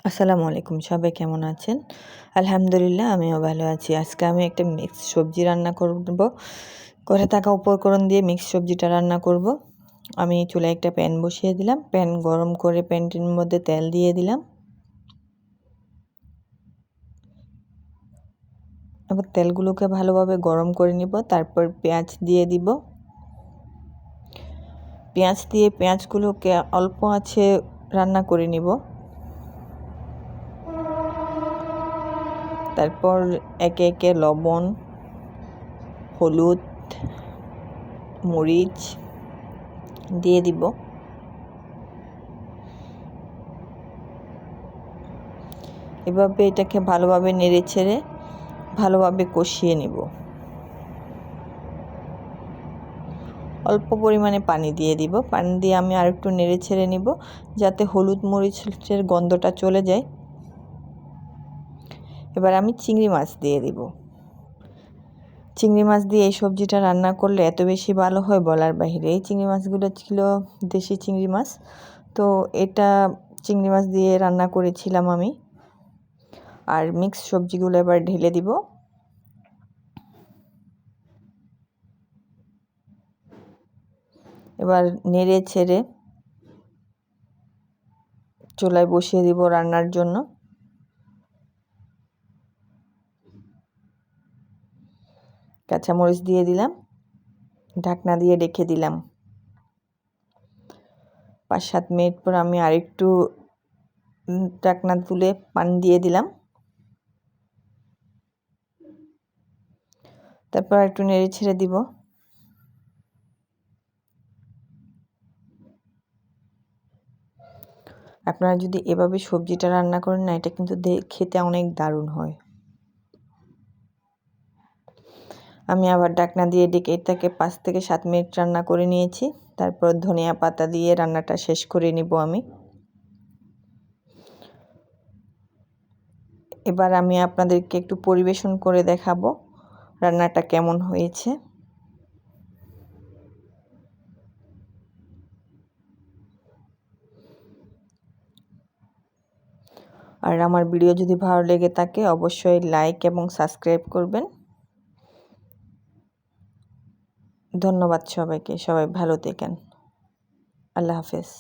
আসসালামু আলাইকুম, সবাই কেমন আছেন? আলহামদুলিল্লাহ আমিও ভালো আছি। আজকে আমি একটা মিক্স সবজি রান্না করব। ঘরে থাকা উপকরণ দিয়ে মিক্স সবজিটা রান্না করব। আমি চুলায় একটা প্যান বসিয়ে দিলাম। প্যান গরম করে প্যানটির মধ্যে তেল দিয়ে দিলাম। এবার তেলগুলোকে ভালোভাবে গরম করে নিব। তারপর পেঁয়াজ দিয়ে দিব। পেঁয়াজ দিয়ে পেঁয়াজগুলোকে অল্প আঁচে রান্না করে নিব। তারপর একে একে লবণ, হলুদ, মরিচ দিয়ে দিব। এভাবে এটাকে ভালোভাবে নেড়ে ছেড়ে ভালোভাবে কষিয়ে নিব। অল্প পরিমাণে পানি দিয়ে দিব। পানি দিয়ে আমি আরেকটু নেড়ে ছেড়ে নিব যাতে হলুদ মরিচের গন্ধটা চলে যায়। এবার আমি চিংড়ি মাছ দিয়ে দিব। চিংড়ি মাছ দিয়ে এই সবজিটা রান্না করলে এত বেশি ভালো হয় বলার বাহিরে। এই চিংড়ি মাছগুলো ছিল দেশি চিংড়ি মাছ, তো এটা চিংড়ি মাছ দিয়ে রান্না করেছিলাম আমি। আর মিক্স সবজিগুলো এবার ঢেলে দিব। এবার নেড়ে ছেড়ে চুলায় বসিয়ে দিব রান্নার জন্য। কাঁচামরিচ দিয়ে দিলাম, ঢাকনা দিয়ে রেখে দিলাম। 5-7 মিনিট পর আমি আরেকটু ঢাকনা তুলে পানি দিয়ে দিলাম। তারপর একটু নেড়ে ছেড়ে দিব। আপনারা যদি এভাবে সবজিটা রান্না করেন না, এটা কিন্তু খেতে অনেক দারুণ হয়। আমি আবার ঢাকনা দিয়ে ডেকে এটাকে 5 থেকে 7 মিনিট রান্না করে নিয়েছি। তারপর ধনিয়া পাতা দিয়ে রান্নাটা শেষ করে নিব আমি। এবার আমি আপনাদেরকে একটু পরিবেশন করে দেখাবো রান্নাটা কেমন হয়েছে। আর আমার ভিডিও যদি ভালো লেগে থাকে অবশ্যই লাইক এবং সাবস্ক্রাইব করবেন। ধন্যবাদ সবাইকে। সবাই ভালো থাকেন। আল্লাহ হাফেজ।